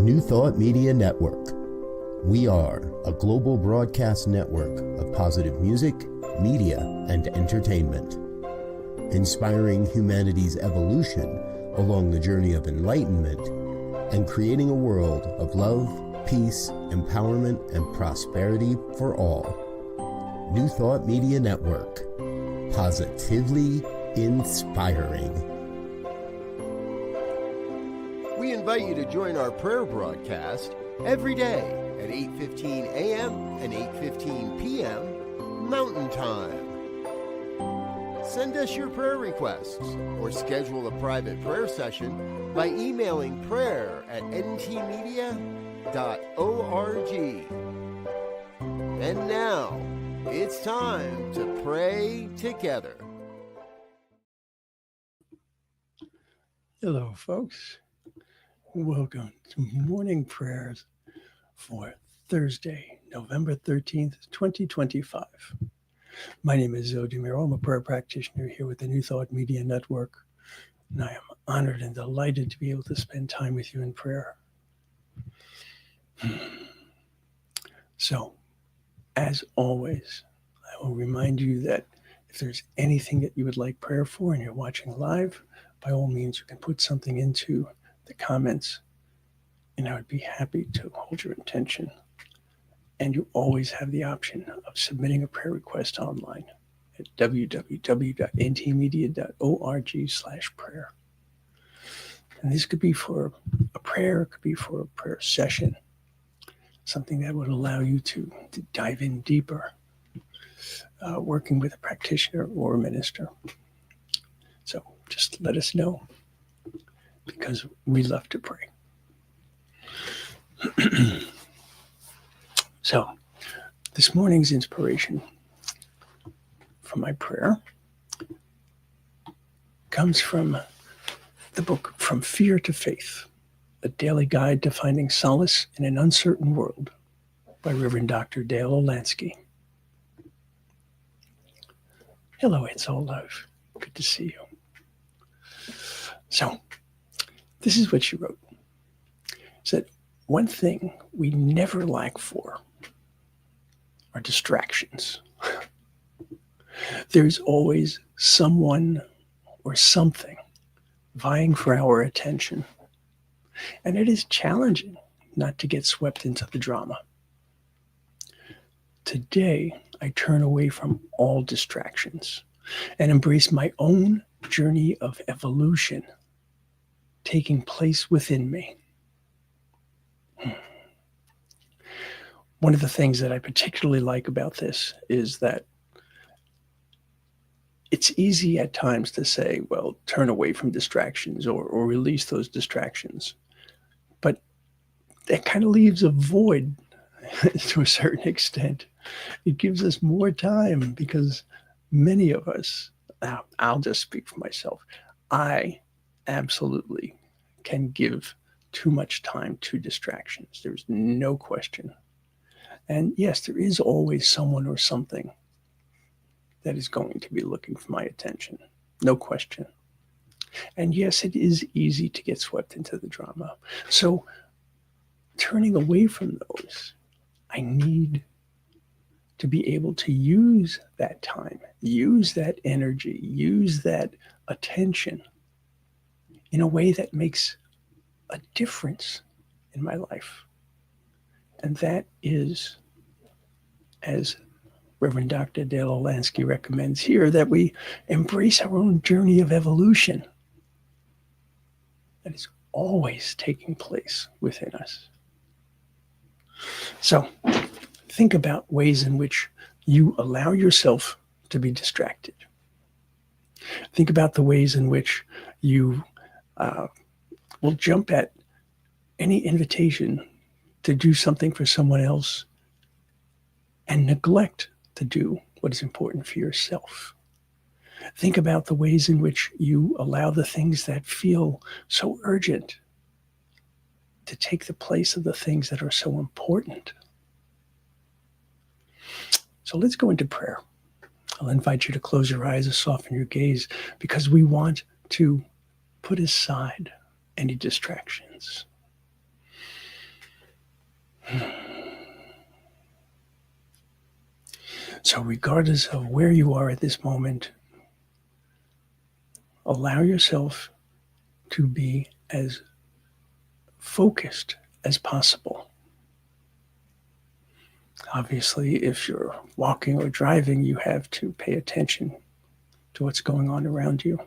New Thought Media Network. We are a global broadcast network of positive music, media, and entertainment, inspiring humanity's evolution along the journey of enlightenment and creating a world of love, peace, empowerment, and prosperity for all. New Thought Media Network. Positively inspiring. We invite you to join our prayer broadcast every day at 8:15 a.m. and 8:15 p.m. Mountain Time. Send us your prayer requests or schedule a private prayer session by emailing prayer@ntmedia.org. And now, it's time to pray together. Hello, folks. Welcome to morning prayers for Thursday, November 13th, 2025. My name is Muro. I'm a prayer practitioner here with the New Thought Media Network, and I am honored and delighted to be able to spend time with you in prayer. So, as always, I will remind you that if there's anything that you would like prayer for and you're watching live, by all means, you can put something into the comments, and I would be happy to hold your intention. And you always have the option of submitting a prayer request online at www.ntmedia.org/prayer. And this could be for a prayer, it could be for a prayer session, something that would allow you to dive in deeper, working with a practitioner or a minister. So just let us know, because we love to pray. So, this morning's inspiration for my prayer comes from the book From Fear to Faith, a daily guide to finding solace in an uncertain world by Reverend Dr. Dale Olansky. Hello, it's all love. Good to see you. So, this is what she wrote. She said, one thing we never lack for are distractions. There's always someone or something vying for our attention. And it is challenging not to get swept into the drama. Today, I turn away from all distractions and embrace my own journey of evolution taking place within me. One of the things that I particularly like about this is that it's easy at times to say, well, turn away from distractions or release those distractions. But that kind of leaves a void to a certain extent. It gives us more time because many of us, I'll just speak for myself, I absolutely can give too much time to distractions. There's no question. And yes, there is always someone or something that is going to be looking for my attention. No question. And yes, it is easy to get swept into the drama. So turning away from those, I need to be able to use that time, use that energy, use that attention in a way that makes a difference in my life. And that is, as Reverend Dr. Dale Olansky recommends here, that we embrace our own journey of evolution that is always taking place within us. So think about ways in which you allow yourself to be distracted. Think about the ways in which you will jump at any invitation to do something for someone else and neglect to do what is important for yourself. Think about the ways in which you allow the things that feel so urgent to take the place of the things that are so important. So let's go into prayer. I'll invite you to close your eyes and soften your gaze, because we want to put aside any distractions. So regardless of where you are at this moment, allow yourself to be as focused as possible. Obviously, if you're walking or driving, you have to pay attention to what's going on around you.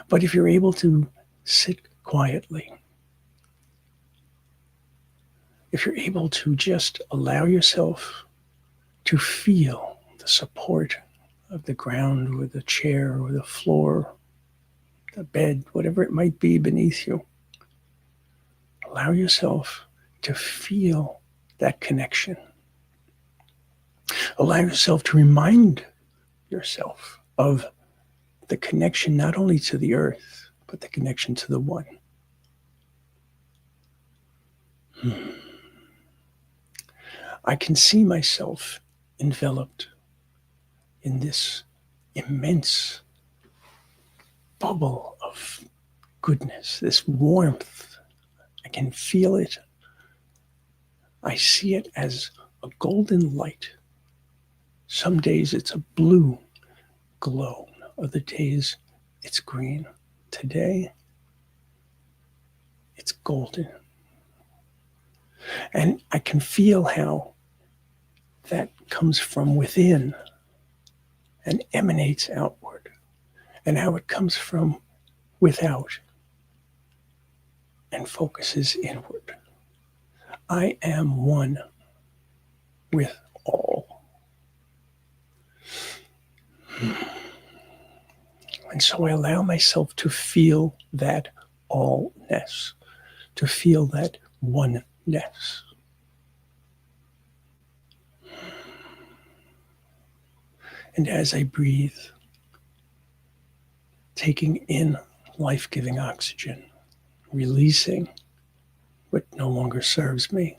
But if you're able to sit quietly, if you're able to just allow yourself to feel the support of the ground or the chair or the floor, the bed, whatever it might be beneath you, allow yourself to feel that connection. Allow yourself to remind yourself of the connection not only to the earth, but the connection to the one. I can see myself enveloped in this immense bubble of goodness, this warmth. I can feel it. I see it as a golden light. Some days it's a blue glow, other days it's green. Today, it's golden. And I can feel how that comes from within and emanates outward, and how it comes from without and focuses inward. I am one with all. And so I allow myself to feel that allness, to feel that oneness. And as I breathe, taking in life-giving oxygen, releasing what no longer serves me,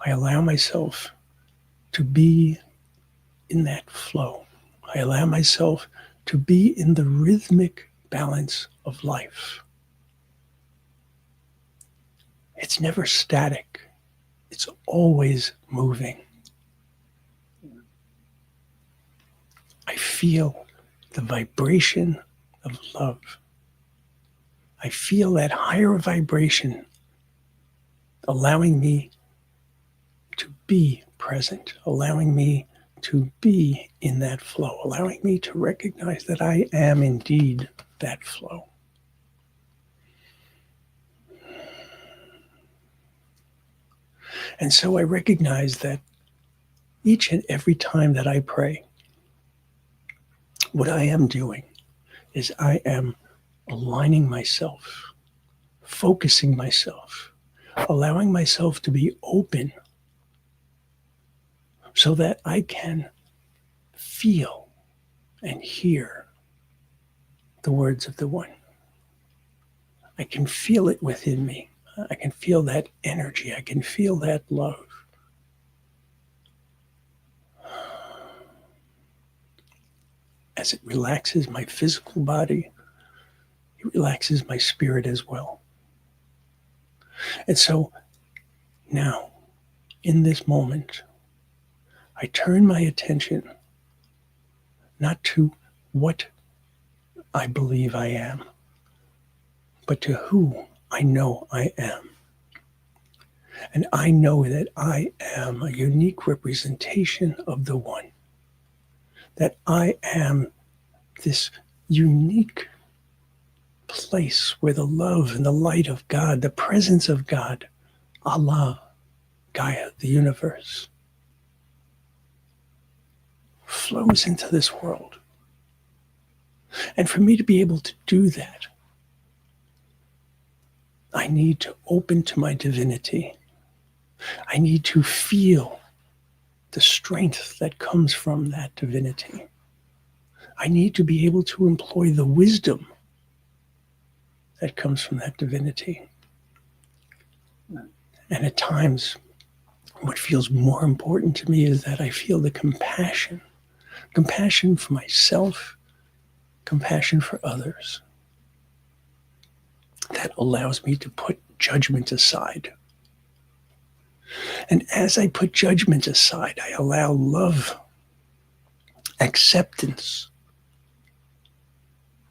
I allow myself to be in that flow. I allow myself to be in the rhythmic balance of life. It's never static. It's always moving. I feel the vibration of love. I feel that higher vibration allowing me to be present, allowing me to be in that flow, allowing me to recognize that I am indeed that flow. And so I recognize that each and every time that I pray, what I am doing is I am aligning myself, focusing myself, allowing myself to be open so that I can feel and hear the words of the one. I can feel it within me. I can feel that energy. I can feel that love. As it relaxes my physical body, it relaxes my spirit as well. And so now, in this moment, I turn my attention not to what I believe I am, but to who I know I am. And I know that I am a unique representation of the one. That I am this unique place where the love and the light of God, the presence of God, Allah, Gaia, the universe, flows into this world. And for me to be able to do that, I need to open to my divinity. I need to feel the strength that comes from that divinity. I need to be able to employ the wisdom that comes from that divinity. And at times, what feels more important to me is that I feel the compassion for myself, compassion for others. That allows me to put judgment aside. And as I put judgment aside, I allow love, acceptance,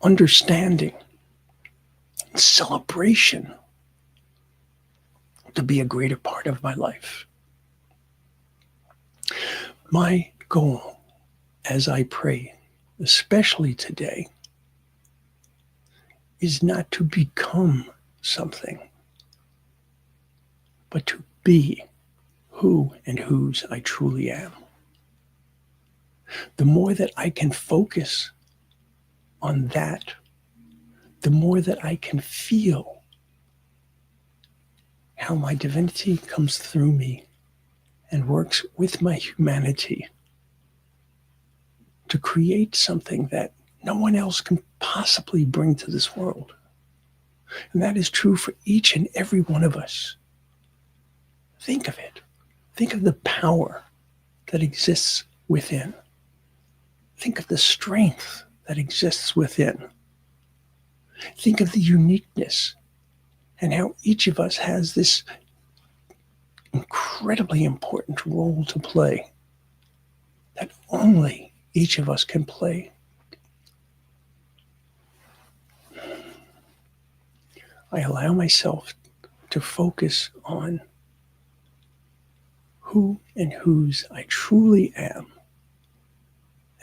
understanding, celebration to be a greater part of my life. My goal as I pray, especially today, is not to become something, but to be who and whose I truly am. The more that I can focus on that, the more that I can feel how my divinity comes through me and works with my humanity to create something that no one else can possibly bring to this world. And that is true for each and every one of us. Think of it. Think of the power that exists within. Think of the strength that exists within. Think of the uniqueness and how each of us has this incredibly important role to play that only each of us can play. I allow myself to focus on who and whose I truly am.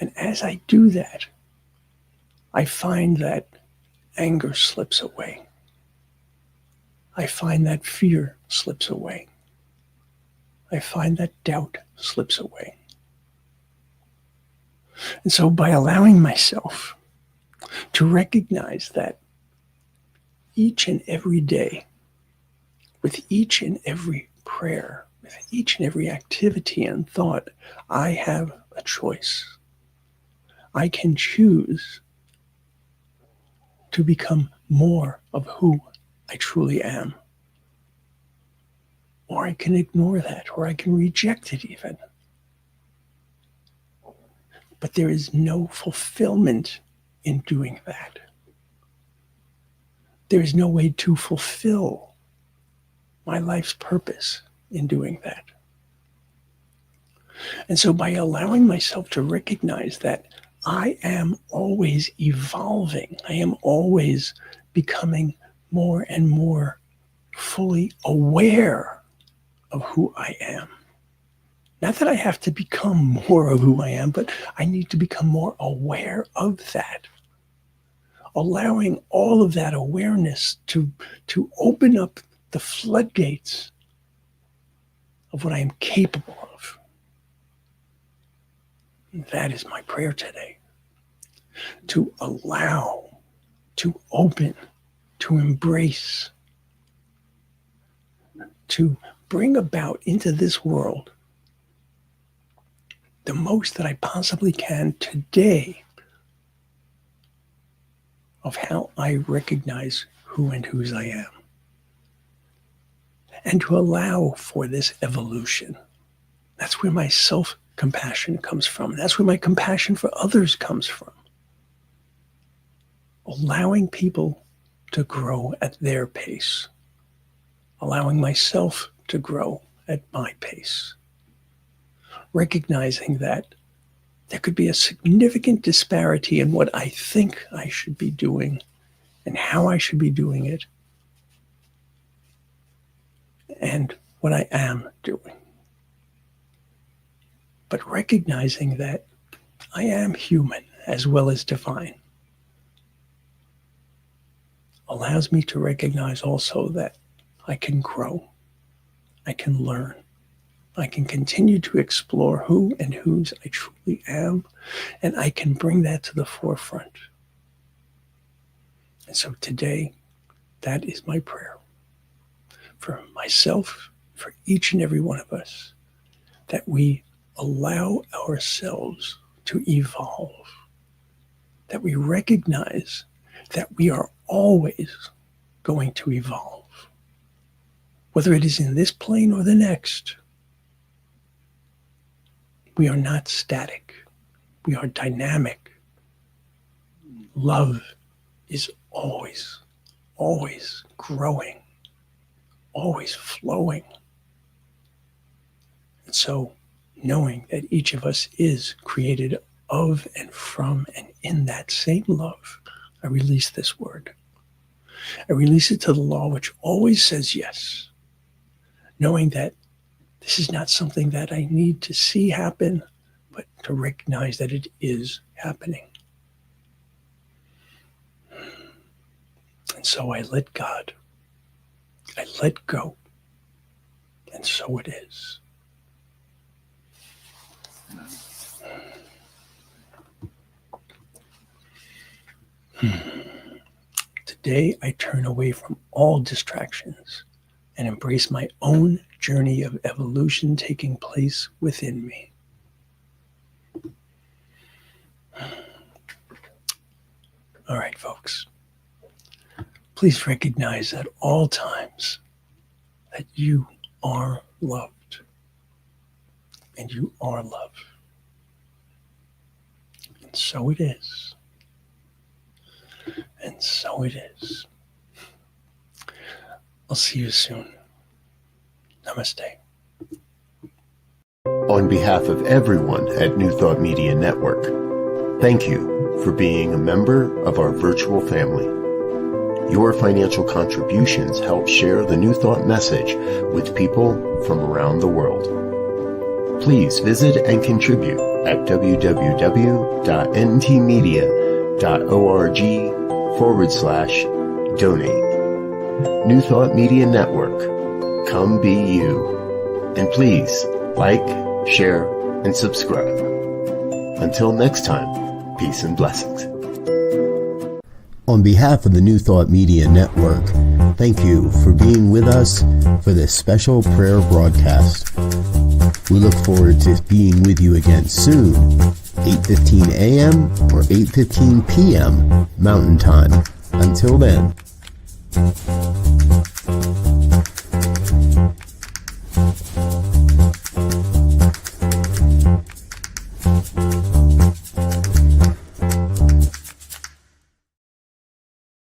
And as I do that, I find that anger slips away. I find that fear slips away. I find that doubt slips away. And so by allowing myself to recognize that each and every day, with each and every prayer, with each and every activity and thought, I have a choice. I can choose to become more of who I truly am. Or I can ignore that, or I can reject it even. But there is no fulfillment in doing that. There is no way to fulfill my life's purpose in doing that. And so by allowing myself to recognize that I am always evolving, I am always becoming more and more fully aware of who I am. Not that I have to become more of who I am, but I need to become more aware of that. Allowing all of that awareness to open up the floodgates of what I am capable of. And that is my prayer today. To allow, to open, to embrace, to bring about into this world the most that I possibly can today of how I recognize who and whose I am. And to allow for this evolution. That's where my self-compassion comes from. That's where my compassion for others comes from. Allowing people to grow at their pace. Allowing myself to grow at my pace. Recognizing that there could be a significant disparity in what I think I should be doing and how I should be doing it and what I am doing. But recognizing that I am human as well as divine allows me to recognize also that I can grow, I can learn, I can continue to explore who and whose I truly am, and I can bring that to the forefront. And so today, that is my prayer for myself, for each and every one of us, that we allow ourselves to evolve, that we recognize that we are always going to evolve, whether it is in this plane or the next. We are not static. We are dynamic. Love is always, always growing. always flowing. And so, knowing that each of us is created of and from and in that same love, I release this word. I release it to the law, which always says yes, knowing that this is not something that I need to see happen, but to recognize that it is happening. And so I let God, I let go, and so it is. Today, I turn away from all distractions and embrace my own journey of evolution taking place within me. All right, folks. Please recognize at all times that you are loved and you are love. And so it is. And so it is. I'll see you soon. Namaste. On behalf of everyone at New Thought Media Network, thank you for being a member of our virtual family. Your financial contributions help share the New Thought message with people from around the world. Please visit and contribute at www.ntmedia.org/donate. New Thought Media Network. Come be you. And please like, share, and subscribe. Until next time, peace and blessings. On behalf of the New Thought Media Network, thank you for being with us for this special prayer broadcast. We look forward to being with you again soon, 8:15 a.m. or 8:15 p.m. Mountain Time. Until then.